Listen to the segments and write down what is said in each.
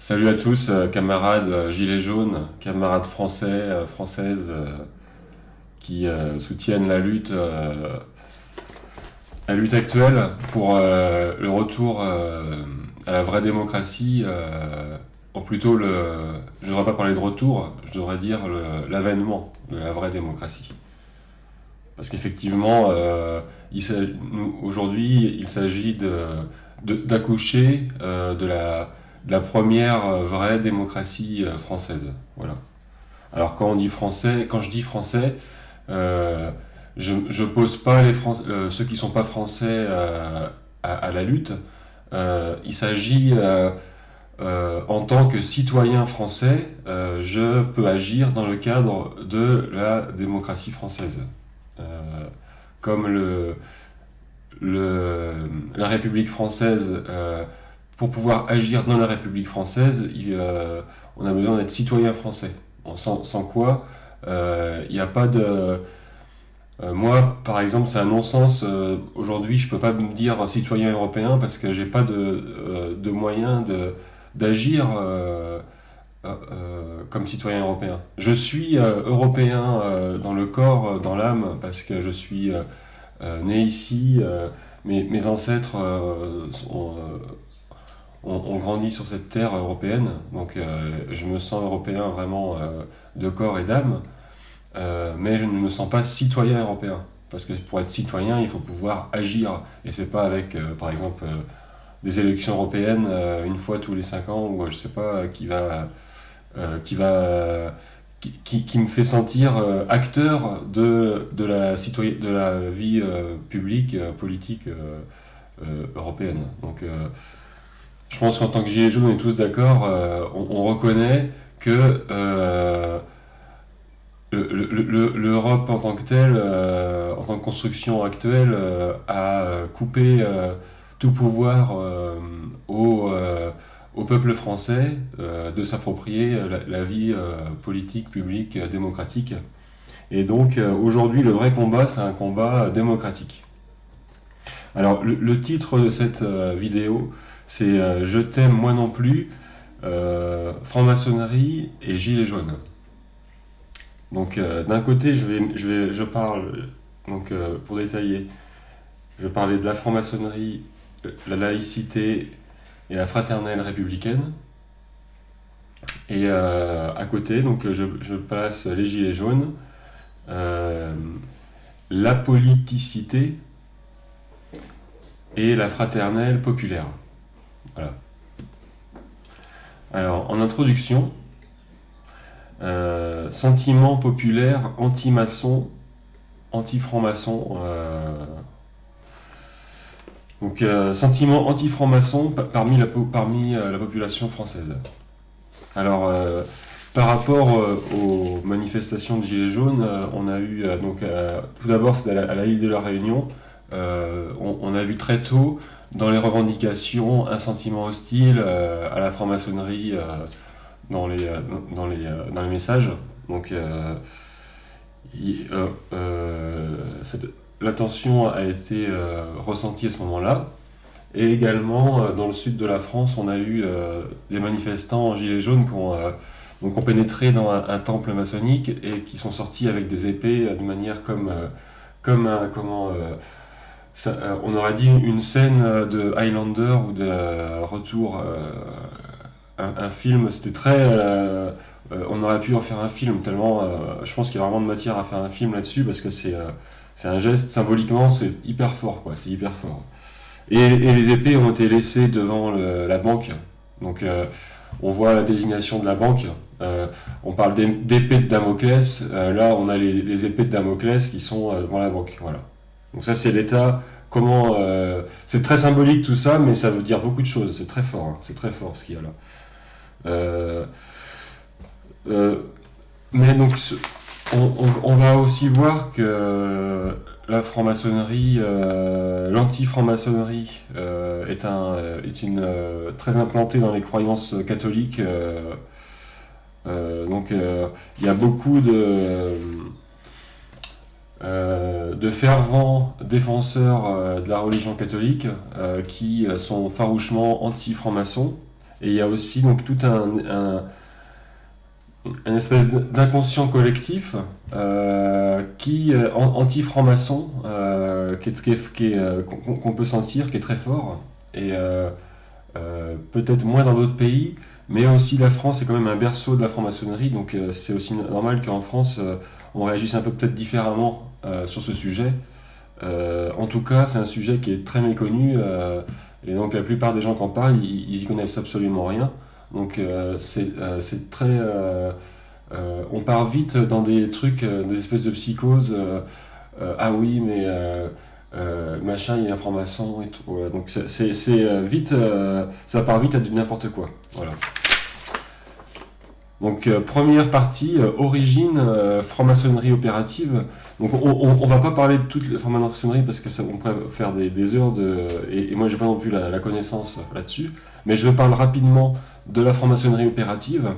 Salut à tous, camarades gilets jaunes, camarades français, françaises qui soutiennent la lutte actuelle pour le retour à la vraie démocratie, ou plutôt je ne devrais pas parler de retour, je devrais dire l'avènement de la vraie démocratie. Parce qu'effectivement, aujourd'hui, il s'agit d'accoucher de la première vraie démocratie française. Voilà. Alors quand je dis français, euh, je pose pas ceux qui sont pas français à la lutte. Il s'agit en tant que citoyen français, je peux agir dans le cadre de la démocratie française. Euh, comme la République française, pour pouvoir agir dans la République française, on a besoin d'être citoyen français. Sans quoi, il n'y a pas de... moi, par exemple, c'est un non-sens. Aujourd'hui, je peux pas me dire citoyen européen parce que j'ai pas de moyens d'agir comme citoyen européen. Je suis européen dans le corps, dans l'âme, parce que je suis né ici. Mes ancêtres ont grandi sur cette terre européenne, donc je me sens européen vraiment de corps et d'âme, mais je ne me sens pas citoyen européen. Parce que pour être citoyen, il faut pouvoir agir, et c'est pas avec, par exemple, des élections européennes une fois tous les 5 ans, ou je sais pas, qui va qui me fait sentir acteur de la vie publique, politique européenne. Donc je pense qu'en tant que Gilets jaunes, on est tous d'accord, on reconnaît que l'Europe en tant que telle, en tant que construction actuelle, a coupé tout pouvoir au peuple français de s'approprier la vie politique, publique, démocratique. Et donc aujourd'hui, le vrai combat, c'est un combat démocratique. Alors le titre de cette vidéo, c'est Je t'aime moi non plus, franc-maçonnerie et gilets jaunes. Donc d'un côté, je parle, donc pour détailler, je parlais de la franc-maçonnerie, la laïcité et la fraternelle républicaine. Et à côté, donc je passe les gilets jaunes, la politicité et la fraternelle populaire. Voilà. Alors en introduction, sentiment populaire anti-maçon, anti-franc-maçon. Donc sentiment anti-franc-maçon parmi la population française. Alors par rapport aux manifestations de Gilets jaunes, on a eu tout d'abord c'est à la île de la Réunion, on a vu très tôt dans les revendications un sentiment hostile à la franc-maçonnerie dans les messages. Donc l'attention a été ressentie à ce moment-là. Et également, dans le sud de la France, on a eu des manifestants en gilets jaunes qui ont pénétré dans un temple maçonnique et qui sont sortis avec des épées de manière on aurait dit une scène de Highlander ou de Retour, un film. C'était très... on aurait pu en faire un film tellement... je pense qu'il y a vraiment de matière à faire un film là-dessus parce que c'est un geste, symboliquement, c'est hyper fort, quoi. C'est hyper fort. Et les épées ont été laissées devant la banque. Donc on voit la désignation de la banque. On parle d'épées de Damoclès. Là, on a les épées de Damoclès qui sont devant la banque. Voilà. Donc ça, c'est l'État. Comment c'est très symbolique tout ça, mais ça veut dire beaucoup de choses. C'est très fort. Hein. C'est très fort ce qu'il y a là. Mais donc, on va aussi voir que la franc-maçonnerie, l'anti-franc-maçonnerie est une très implantée dans les croyances catholiques. Donc il y a beaucoup de fervents défenseurs de la religion catholique qui sont farouchement anti-francs-maçons Et il y a aussi donc tout un espèce d'inconscient collectif anti-franc-maçon qu'on peut sentir, qui est très fort. Et peut-être moins dans d'autres pays, mais aussi la France est quand même un berceau de la franc-maçonnerie, donc c'est aussi normal qu'en France on réagisse un peu peut-être différemment sur ce sujet. En tout cas, c'est un sujet qui est très méconnu, et donc la plupart des gens qui en parlent, ils y connaissent absolument rien. Donc c'est très... on part vite dans des trucs, des espèces de psychoses. Ah oui, mais machin, il est un franc-maçon et tout. Voilà. Donc vite, ça part vite à du n'importe quoi. Voilà. Donc première partie, origine, franc-maçonnerie opérative. Donc on va pas parler de toute la franc-maçonnerie parce que on pourrait faire des heures et moi j'ai pas non plus la connaissance là-dessus. Mais je parle rapidement de la franc-maçonnerie opérative.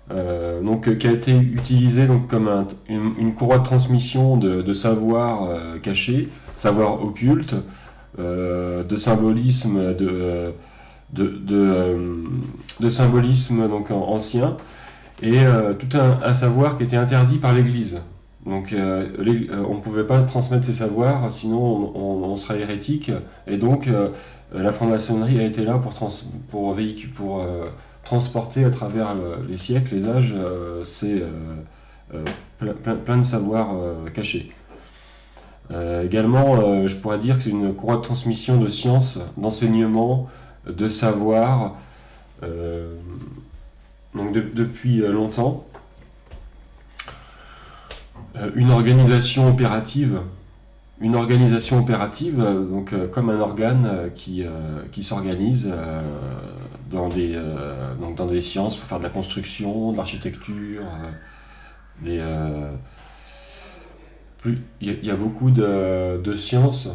Qui a été utilisée donc, comme une courroie de transmission de savoir caché, savoir occulte, de symbolisme, de symbolisme donc, ancien, et tout un savoir qui était interdit par l'Église. Donc on ne pouvait pas transmettre ces savoirs, sinon on serait hérétique, et donc la franc-maçonnerie a été là pour transporter à travers les siècles, les âges, plein de savoirs cachés. Également, je pourrais dire que c'est une courroie de transmission de sciences, d'enseignement, de savoir, depuis longtemps. Une organisation opérative, comme un organe qui s'organise dans des sciences pour faire de la construction, de l'architecture, il y a beaucoup de sciences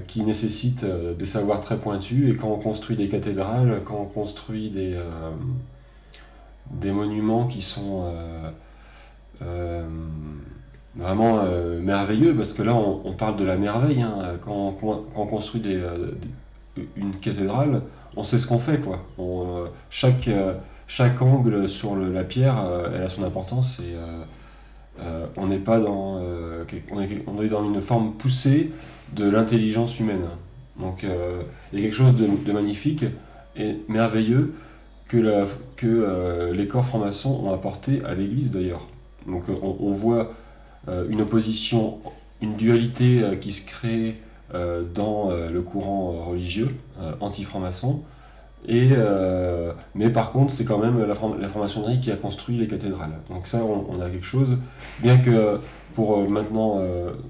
qui nécessitent des savoirs très pointus, et quand on construit des cathédrales, quand on construit des monuments qui sont vraiment merveilleux, parce que là on parle de la merveille, hein. Quand on construit une cathédrale, on sait ce qu'on fait, quoi. Chaque angle sur la pierre, elle a son importance, et on n'est pas on est dans une forme poussée de l'intelligence humaine. Donc il y a quelque chose de magnifique et merveilleux que les corps francs-maçons ont apporté à l'Église, d'ailleurs. Donc on voit une opposition, une dualité qui se crée dans le courant religieux anti-franc-maçon, mais par contre c'est quand même la franc-maçonnerie qui a construit les cathédrales. Donc ça, on a quelque chose, bien que pour maintenant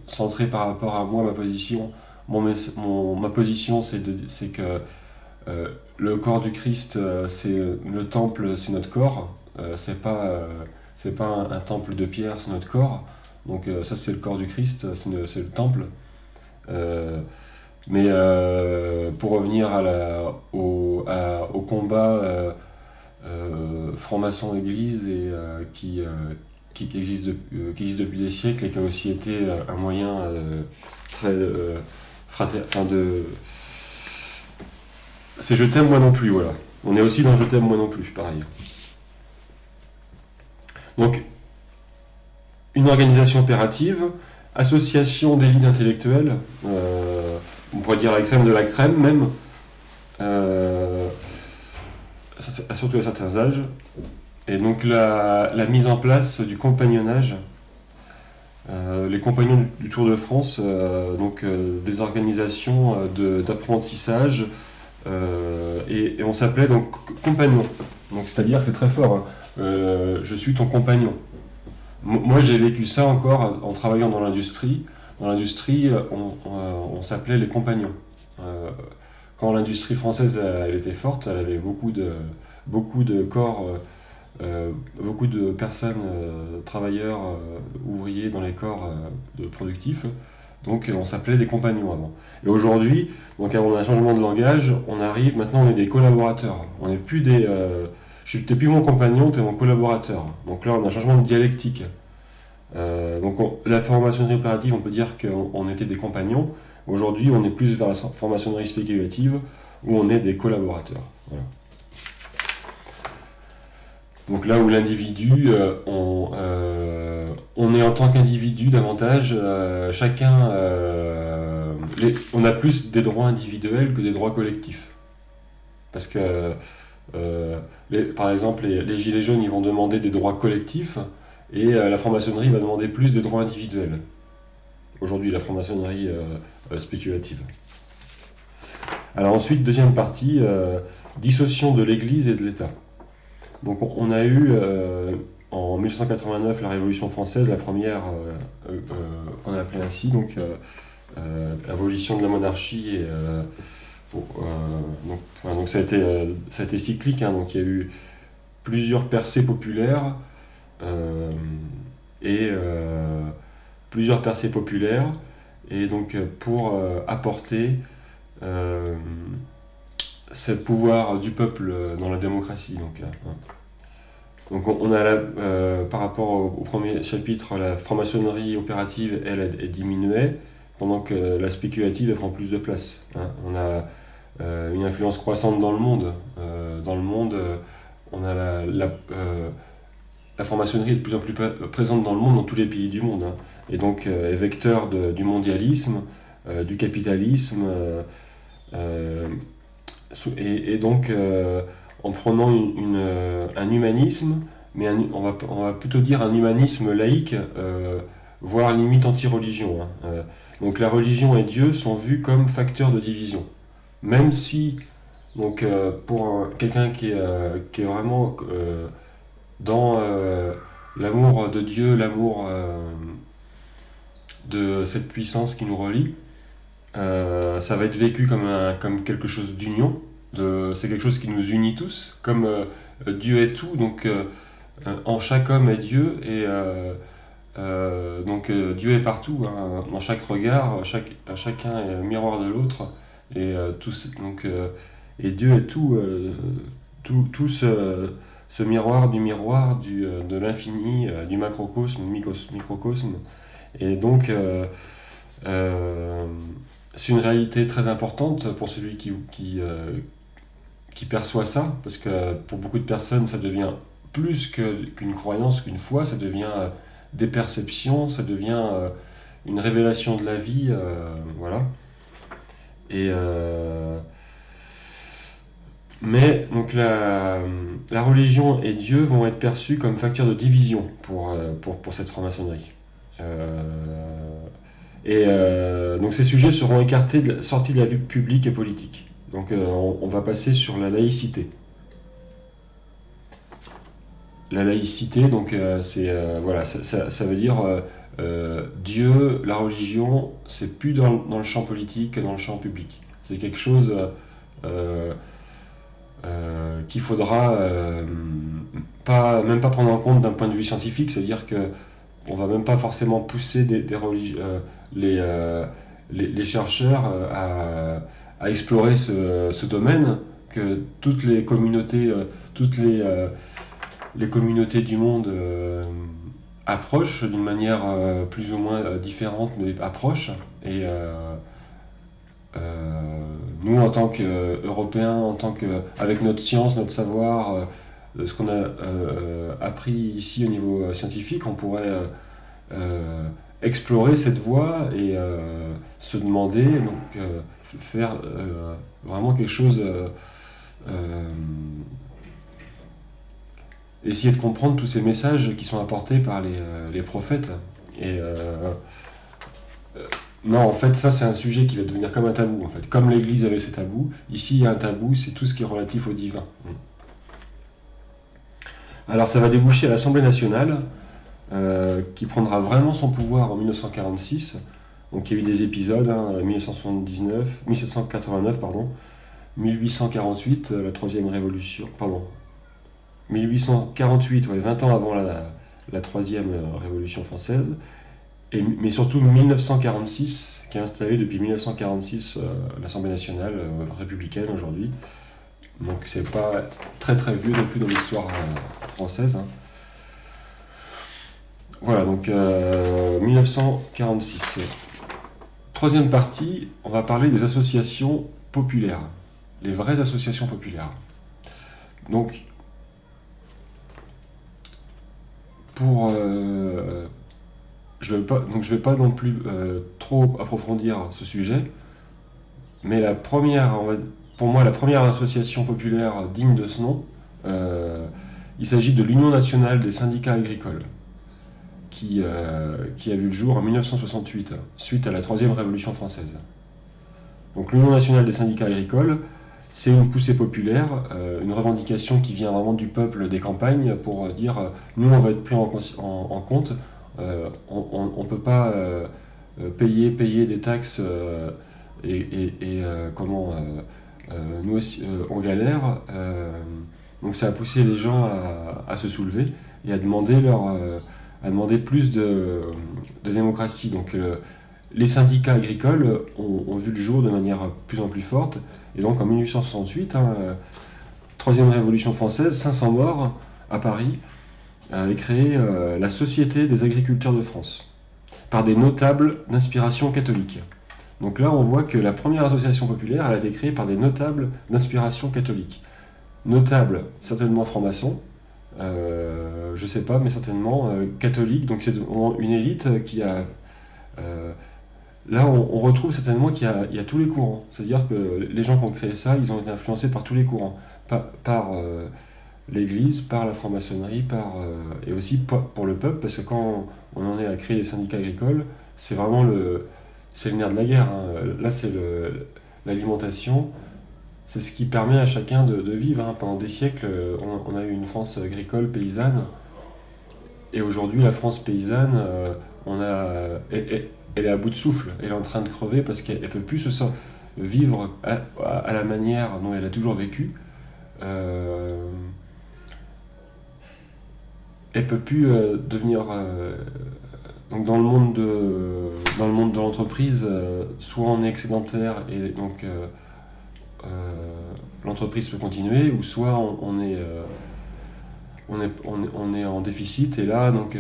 centrer par rapport à moi, ma position, ma position c'est que le corps du Christ, c'est le temple, c'est notre corps, c'est pas un temple de pierre, c'est notre corps. Donc ça, c'est le corps du Christ, c'est le temple. Mais pour revenir au combat franc-maçon-église, et qui existe depuis des siècles, et qui a aussi été un moyen très c'est je t'aime moi non plus, voilà. On est aussi dans je t'aime moi non plus, pareil. Donc une organisation opérative, association d'élite intellectuelle, on pourrait dire la crème de la crème même, surtout à certains âges, et donc la mise en place du compagnonnage, les compagnons du Tour de France, des organisations d'apprentissage, et on s'appelait donc compagnon, donc c'est-à-dire, c'est très fort, hein. Je suis ton compagnon. Moi, j'ai vécu ça encore en travaillant dans l'industrie. Dans l'industrie, on s'appelait les compagnons. Quand l'industrie française elle était forte, elle avait beaucoup de corps, beaucoup de personnes, travailleurs, ouvriers dans les corps productifs. Donc on s'appelait des compagnons avant. Et aujourd'hui, donc avant un changement de langage, maintenant on est des collaborateurs. On n'est plus t'es plus mon compagnon, t'es mon collaborateur. Donc là, on a un changement de dialectique. La franc-maçonnerie opérative, on peut dire qu'on était des compagnons. Aujourd'hui, on est plus vers la franc-maçonnerie spéculative, où on est des collaborateurs. Voilà. Donc là où l'individu, on est en tant qu'individu davantage, chacun, on a plus des droits individuels que des droits collectifs. Parce que, par exemple, les Gilets jaunes, ils vont demander des droits collectifs, et la franc-maçonnerie va demander plus des droits individuels. Aujourd'hui, la franc-maçonnerie spéculative. Alors ensuite, deuxième partie, dissociation de l'Église et de l'État. Donc on a eu en 1889 la Révolution française, la première qu'on a appelée ainsi, donc abolition de la monarchie et donc ça a été cyclique, hein, donc il y a eu plusieurs percées populaires plusieurs percées populaires et donc pour apporter ce pouvoir du peuple dans la démocratie. Donc on a par rapport au premier chapitre, la franc-maçonnerie opérative, elle diminuait, pendant que la spéculative, elle prend plus de place. Hein. On a une influence croissante dans le monde. On a la franc-maçonnerie est de plus en plus présente dans le monde, dans tous les pays du monde. Hein. Et donc est vecteur du mondialisme, du capitalisme, et donc en prenant un humanisme, mais on va plutôt dire un humanisme laïque, voire limite anti-religion. Hein. Donc la religion et Dieu sont vus comme facteurs de division. Même si, donc, pour quelqu'un qui est vraiment dans l'amour de Dieu, l'amour de cette puissance qui nous relie, ça va être vécu comme quelque chose d'union. C'est quelque chose qui nous unit tous, comme Dieu est tout, donc en chaque homme est Dieu, et donc Dieu est partout, hein, dans chaque regard, chacun est le miroir de l'autre, et et Dieu est tout, tout ce miroir, de l'infini, du macrocosme, microcosme, et donc c'est une réalité très importante pour celui qui perçoit ça, parce que pour beaucoup de personnes, ça devient plus qu'une croyance, qu'une foi, ça devient des perceptions, ça devient une révélation de la vie, voilà. Et mais donc la religion et Dieu vont être perçus comme facteurs de division pour cette franc-maçonnerie. Donc ces sujets seront écartés, sortis de la vue publique et politique. Donc on va passer sur la laïcité. La laïcité, donc voilà, ça veut dire Dieu, la religion, c'est plus dans le champ politique que dans le champ public. C'est quelque chose qu'il faudra même pas prendre en compte d'un point de vue scientifique, c'est-à-dire que on va même pas forcément pousser les chercheurs à explorer ce domaine, que toutes les communautés, les communautés du monde approchent d'une manière plus ou moins différente, mais approchent. Et nous, en tant qu'Européens, avec notre science, notre savoir, ce qu'on a appris ici au niveau scientifique, on pourrait explorer cette voie et se demander, donc faire vraiment quelque chose, essayer de comprendre tous ces messages qui sont apportés par les prophètes. Et non, en fait, ça c'est un sujet qui va devenir comme un tabou. En fait, comme l'Église avait ses tabous, ici il y a un tabou, c'est tout ce qui est relatif au divin. Alors ça va déboucher à l'Assemblée nationale, qui prendra vraiment son pouvoir en 1946. Donc il y a eu des épisodes, 1789, 1848, la troisième révolution, 1848, 20 ans avant la troisième révolution française, mais surtout 1946, qui est installé depuis 1946 l'Assemblée nationale républicaine aujourd'hui. Donc c'est pas très très vieux non plus dans l'histoire française. Hein. Voilà, donc 1946. Troisième partie, on va parler des associations populaires, les vraies associations populaires. Donc Je ne vais pas non plus trop approfondir ce sujet, mais pour moi, la première association populaire digne de ce nom, il s'agit de l'Union nationale des syndicats agricoles, qui a vu le jour en 1968, suite à la Troisième Révolution française. Donc l'Union nationale des syndicats agricoles, c'est une poussée populaire, une revendication qui vient vraiment du peuple des campagnes pour dire nous on va être pris en compte, on ne peut pas payer des taxes nous aussi on galère. Donc ça a poussé les gens à se soulever et à demander plus de démocratie. Donc les syndicats agricoles ont vu le jour de manière plus en plus forte. Et donc en 1868, troisième révolution française, 500 morts à Paris, est créée la Société des agriculteurs de France, par des notables d'inspiration catholique. Donc là, on voit que la première association populaire, elle a été créée par des notables d'inspiration catholique. Notables, certainement francs-maçons, je sais pas, mais certainement catholiques. Donc c'est une élite qui a... là, on retrouve certainement qu'il y a tous les courants. C'est-à-dire que les gens qui ont créé ça, ils ont été influencés par tous les courants. Par l'Église, par la franc-maçonnerie, et aussi pour le peuple, parce que quand on en est à créer les syndicats agricoles, c'est vraiment c'est le nerf de la guerre. Là, c'est l'alimentation. C'est ce qui permet à chacun de vivre. Pendant des siècles, on a eu une France agricole, paysanne. Et aujourd'hui, la France paysanne, elle est à bout de souffle. Elle est en train de crever parce qu'elle ne peut plus vivre à la manière dont elle a toujours vécu. Elle ne peut plus devenir... donc dans le monde de l'entreprise, soit on est excédentaire et donc l'entreprise peut continuer, ou soit on est en déficit et là donc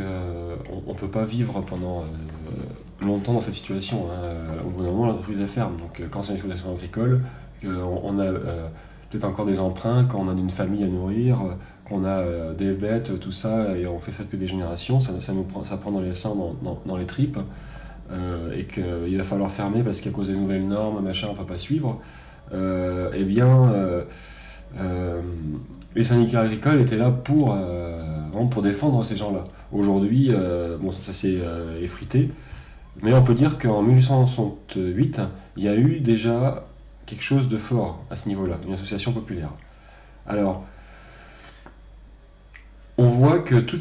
on peut pas vivre pendant longtemps dans cette situation. Au bout d'un moment, l'entreprise elle ferme. Donc quand c'est une exploitation agricole, on a peut-être encore des emprunts, quand on a une famille à nourrir, qu'on a des bêtes, tout ça, et on fait ça depuis des générations, ça prend dans les sangs, dans les tripes, et qu'il va falloir fermer parce qu'à cause des nouvelles normes, machin, on ne peut pas suivre. Les syndicats agricoles étaient là pour défendre ces gens-là. Aujourd'hui, ça s'est effrité, mais on peut dire qu'en 1868, il y a eu déjà quelque chose de fort à ce niveau-là, une association populaire. Alors, on voit que tout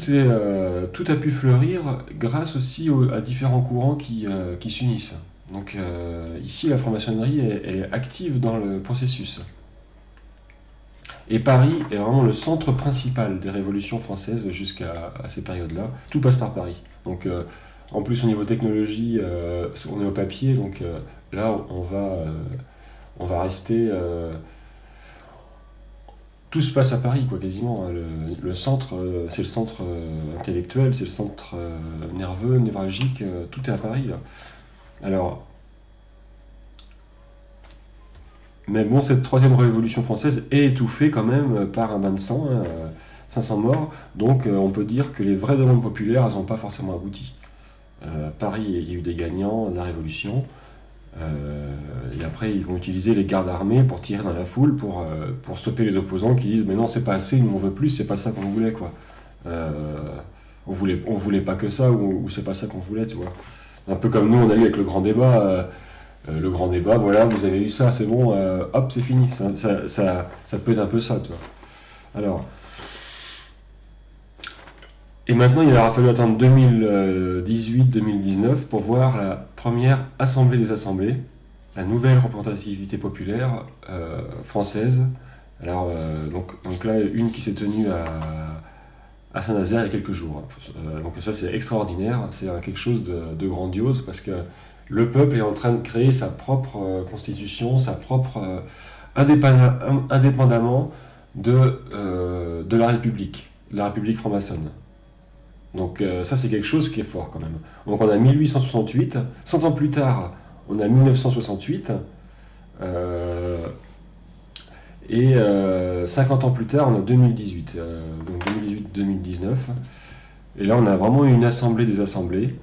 a pu fleurir grâce aussi à différents courants qui s'unissent. Donc ici, la franc-maçonnerie, elle est active dans le processus. Et Paris est vraiment le centre principal des révolutions françaises jusqu'à ces périodes-là. Tout passe par Paris. Donc en plus, au niveau technologie, on est au papier, donc là, on va rester... tout se passe à Paris, quoi, quasiment. Le centre, c'est le centre intellectuel, c'est le centre nerveux, névralgique, tout est à Paris, là. Alors, mais bon, cette troisième révolution française est étouffée quand même par un bain de sang, 500 morts, donc on peut dire que les vraies demandes populaires, elles n'ont pas forcément abouti. Paris, il y a eu des gagnants de la Révolution, et après ils vont utiliser les gardes armés pour tirer dans la foule, pour stopper les opposants qui disent mais non c'est pas assez, nous on veut plus, c'est pas ça qu'on voulait quoi. On voulait pas que ça, ou c'est pas ça qu'on voulait, tu vois. Un peu comme nous on a eu avec le grand débat, voilà, vous avez eu ça, c'est bon, hop c'est fini, ça peut être un peu ça, tu vois. Alors, et maintenant, il aura fallu attendre 2018-2019 pour voir la première Assemblée des Assemblées, la nouvelle représentativité populaire française. Alors, donc là, une qui s'est tenue à Saint-Nazaire il y a quelques jours. Donc ça, c'est extraordinaire, c'est quelque chose de grandiose, parce que le peuple est en train de créer sa propre constitution, sa propre... indépendamment de la République franc-maçonne. Donc ça c'est quelque chose qui est fort quand même. Donc on a 1868, 100 ans plus tard on a 1968, et 50 ans plus tard on a 2018, donc 2018-2019. Et là, on a vraiment une assemblée des assemblées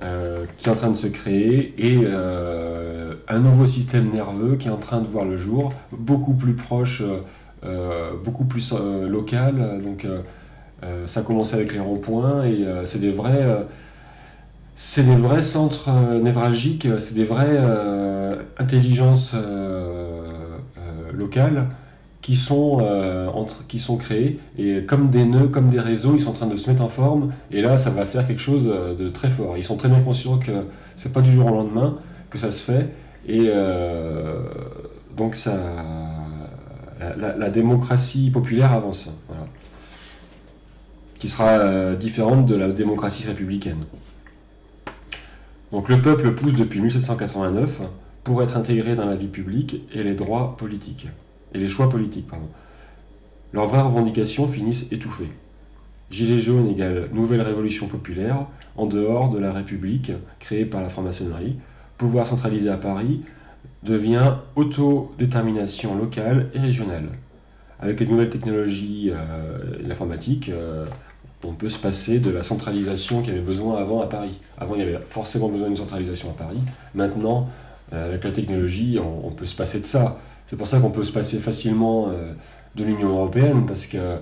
qui est en train de se créer et un nouveau système nerveux qui est en train de voir le jour, beaucoup plus proche, beaucoup plus local. Donc, ça a commencé avec les ronds-points et c'est des vrais centres névralgiques, c'est des vraies intelligences locales qui sont créés et comme des nœuds, comme des réseaux, ils sont en train de se mettre en forme et là ça va faire quelque chose de très fort. Ils sont très bien conscients que c'est pas du jour au lendemain que ça se fait et donc la démocratie populaire avance, voilà. Qui sera différente de la démocratie républicaine. Donc le peuple pousse depuis 1789 pour être intégré dans la vie publique et les droits politiques. Et les choix politiques, pardon. Leurs vraies revendications finissent étouffées. Gilets jaunes égale nouvelle révolution populaire, en dehors de la République, créée par la franc-maçonnerie. Pouvoir centralisé à Paris devient autodétermination locale et régionale. Avec les nouvelles technologies et l'informatique, on peut se passer de la centralisation qu'il y avait besoin avant à Paris. Avant, il y avait forcément besoin d'une centralisation à Paris. Maintenant, avec la technologie, on peut se passer de ça. C'est pour ça qu'on peut se passer facilement de l'Union européenne, parce que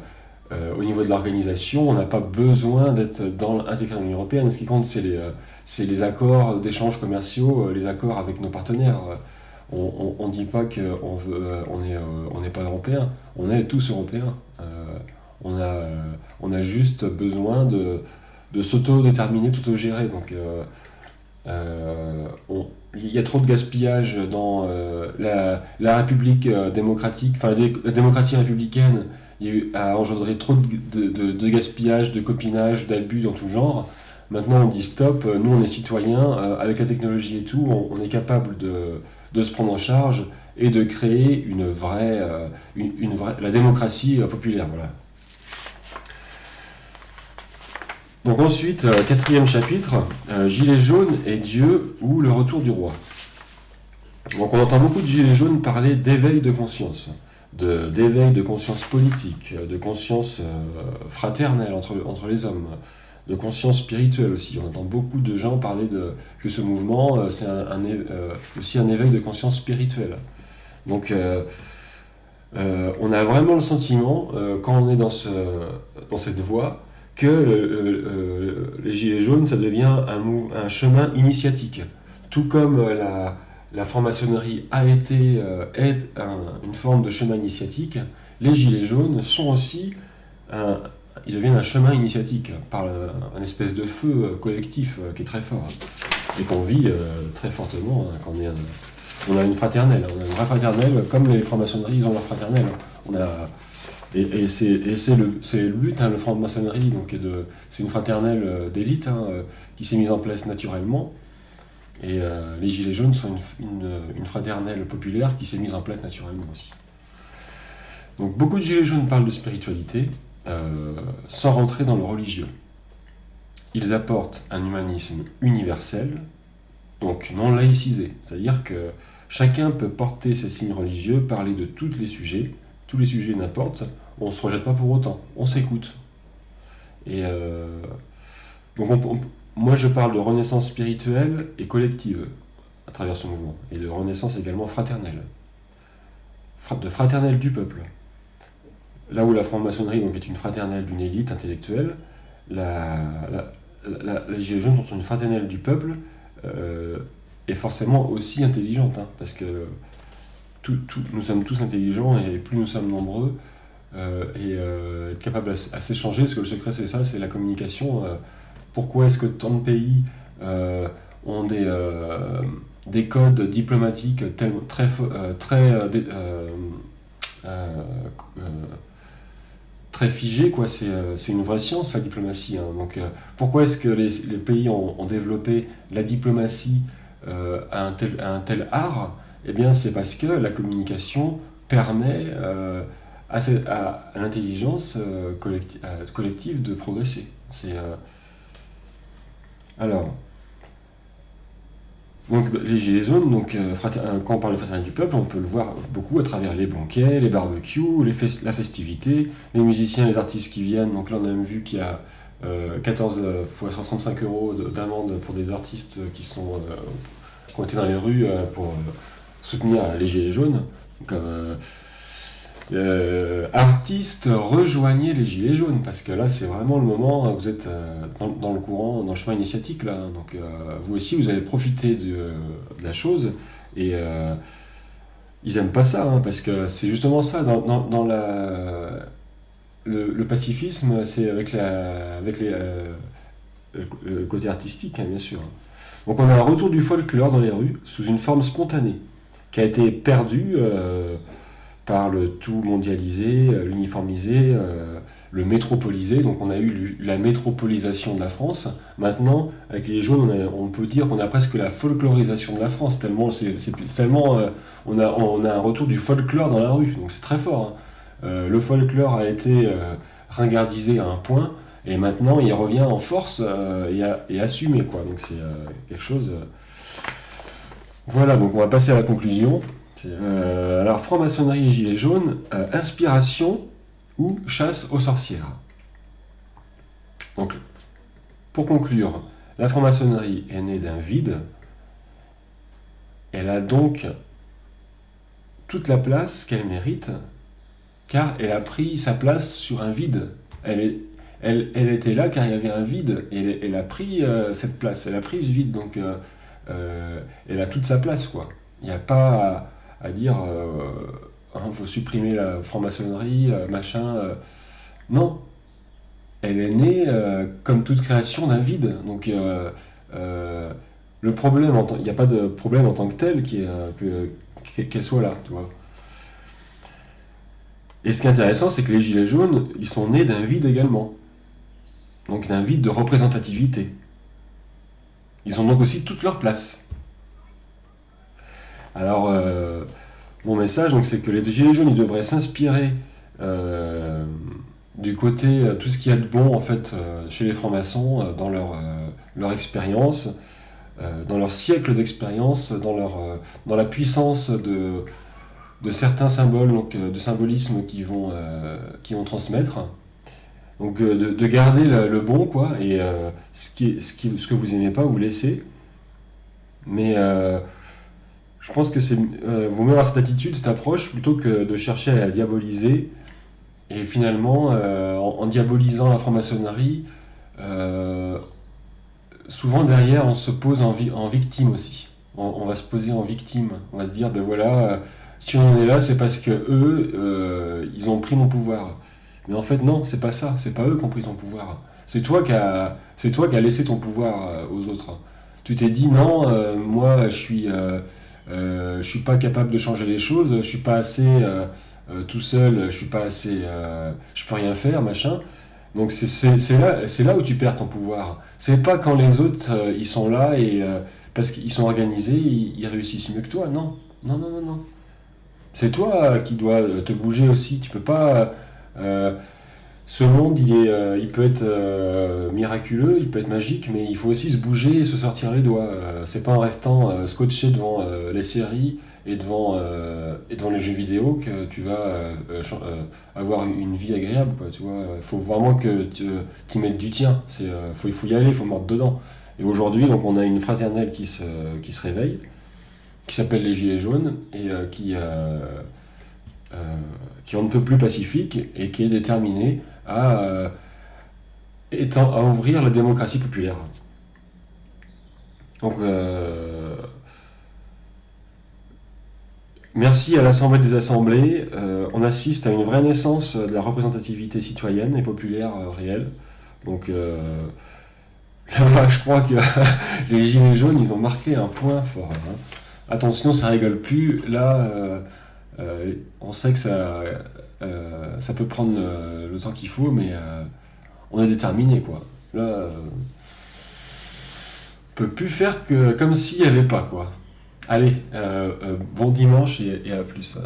au niveau de l'organisation, on n'a pas besoin d'être intégré dans l'Union européenne. Ce qui compte, c'est les accords d'échanges commerciaux, les accords avec nos partenaires. On ne dit pas qu'on n'est pas européen, on est tous européens. On a juste besoin de s'auto-déterminer, d'auto-gérer. Donc, il y a trop de gaspillage dans la République démocratique, enfin la démocratie républicaine a engendré trop de gaspillage, de copinage, d'abus dans tout genre. Maintenant on dit stop, nous on est citoyens, avec la technologie et tout, on est capable de se prendre en charge et de créer la démocratie populaire. Voilà. Donc ensuite, quatrième chapitre, Gilets jaunes et Dieu ou le retour du roi. Donc on entend beaucoup de Gilets jaunes parler d'éveil de conscience, d'éveil de conscience politique, de conscience fraternelle entre les hommes, de conscience spirituelle aussi. On entend beaucoup de gens parler que ce mouvement, c'est aussi un éveil de conscience spirituelle. Donc on a vraiment le sentiment, quand on est dans cette voie, que les Gilets jaunes, ça devient un chemin initiatique. Tout comme la franc-maçonnerie est une forme de chemin initiatique, les Gilets jaunes sont aussi ils deviennent un chemin initiatique par un espèce de feu collectif qui est très fort et qu'on vit très fortement quand on a une fraternelle. On a une vraie fraternelle, comme les francs-maçonneries, ils ont leur fraternelle. Et c'est le but, le franc-maçonnerie, donc c'est une fraternelle d'élite qui s'est mise en place naturellement. Et les Gilets jaunes sont une fraternelle populaire qui s'est mise en place naturellement aussi. Donc beaucoup de Gilets jaunes parlent de spiritualité sans rentrer dans le religieux. Ils apportent un humanisme universel, donc non laïcisé. C'est-à-dire que chacun peut porter ses signes religieux, parler de tous les sujets n'importe, on ne se rejette pas pour autant, on s'écoute. Et donc moi je parle de renaissance spirituelle et collective à travers ce mouvement, et de renaissance également fraternelle, de fraternelle du peuple. Là où la franc-maçonnerie donc, est une fraternelle d'une élite intellectuelle, les Gilets jaunes sont une fraternelle du peuple, et forcément aussi intelligente, parce que nous sommes tous intelligents, et plus nous sommes nombreux, être capables à s'échanger, parce que le secret c'est ça, c'est la communication. Pourquoi est-ce que tant de pays ont des codes diplomatiques très figés, quoi. C'est une vraie science, la diplomatie. Donc, pourquoi est-ce que les pays ont développé la diplomatie à un tel art ? Eh bien, c'est parce que la communication permet à l'intelligence collective de progresser. Alors, donc, les Gilets jaunes, quand on parle de fraternité du peuple, on peut le voir beaucoup à travers les banquets, les barbecues, la festivité, les musiciens, les artistes qui viennent. Donc là, on a même vu qu'il y a 14 fois 135 euros d'amende pour des artistes qui ont été dans les rues pour soutenir les Gilets jaunes. Donc, artistes, rejoignez les Gilets jaunes, parce que là c'est vraiment le moment, vous êtes dans le courant, dans le chemin initiatique là, donc vous aussi vous allez profiter de la chose, et ils aiment pas ça, hein, parce que c'est justement ça, dans le pacifisme, c'est avec le côté artistique, hein, bien sûr. Donc on a un retour du folklore dans les rues, sous une forme spontanée, qui a été perdue par le tout mondialisé, l'uniformisé, le métropolisé. Donc on a eu la métropolisation de la France. Maintenant, avec les jaunes, on peut dire qu'on a presque la folklorisation de la France, tellement, on a un retour du folklore dans la rue. Donc c'est très fort, hein. Le folklore a été ringardisé à un point, et maintenant il revient en force et assumé, quoi. Donc c'est quelque chose... Voilà, donc on va passer à la conclusion. Alors, franc-maçonnerie et gilets jaunes, inspiration ou chasse aux sorcières. Donc, pour conclure, la franc-maçonnerie est née d'un vide. Elle a donc toute la place qu'elle mérite, car elle a pris sa place sur un vide. Elle était là car il y avait un vide, et elle a pris cette place, elle a pris ce vide, donc elle a toute sa place, quoi. Il n'y a pas à dire faut supprimer la franc-maçonnerie, machin. Non, elle est née comme toute création d'un vide. Donc le problème, il n'y a pas de problème en tant que tel qu'elle soit là, tu vois. Et ce qui est intéressant, c'est que les gilets jaunes, ils sont nés d'un vide également. Donc d'un vide de représentativité. Ils ont donc aussi toute leur place. Alors, mon message, donc, c'est que les Gilets jaunes, ils devraient s'inspirer du côté, tout ce qu'il y a de bon, en fait, chez les francs-maçons, dans leur expérience, dans leur siècle d'expérience, dans la puissance de certains symboles, donc, de symbolisme qu'ils vont transmettre. Donc, de garder le bon, quoi, et ce que vous aimez pas, vous laissez. Mais... je pense que c'est vaut mieux avoir cette attitude, cette approche, plutôt que de chercher à la diaboliser. Et finalement, en diabolisant la franc-maçonnerie, souvent derrière, on se pose en victime aussi. On va se poser en victime. On va se dire, ben voilà, si on en est là, c'est parce que eux, ils ont pris mon pouvoir. Mais en fait, non, c'est pas ça. C'est pas eux qui ont pris ton pouvoir. C'est toi qui as laissé ton pouvoir aux autres. Tu t'es dit, non, moi, je suis pas capable de changer les choses, je suis pas assez tout seul, je suis pas assez, je peux rien faire, machin. Donc c'est là où tu perds ton pouvoir. C'est pas quand les autres ils sont là et parce qu'ils sont organisés, ils réussissent mieux que toi. Non, non, non, non, non. C'est toi qui dois te bouger aussi. Tu peux pas. Ce monde, il peut être miraculeux, il peut être magique, mais il faut aussi se bouger et se sortir les doigts. C'est pas en restant scotché devant les séries et devant les jeux vidéo que tu vas avoir une vie agréable, quoi, tu vois. Il faut vraiment que tu y mettes du tien. Il faut y aller, il faut mordre dedans. Et aujourd'hui, donc, on a une fraternelle qui se réveille, qui s'appelle les Gilets jaunes, et qui on ne peut plus pacifique et qui est déterminée à ouvrir la démocratie populaire. Donc, merci à l'Assemblée des Assemblées. On assiste à une vraie naissance de la représentativité citoyenne et populaire réelle. Donc, là, je crois que les Gilets jaunes, ils ont marqué un point fort, hein. Attention, ça rigole plus. Là, on sait que ça peut prendre le temps qu'il faut, mais on est déterminé, quoi. Là, on peut plus faire que comme s'il n'y avait pas, quoi. Allez, bon dimanche et à plus.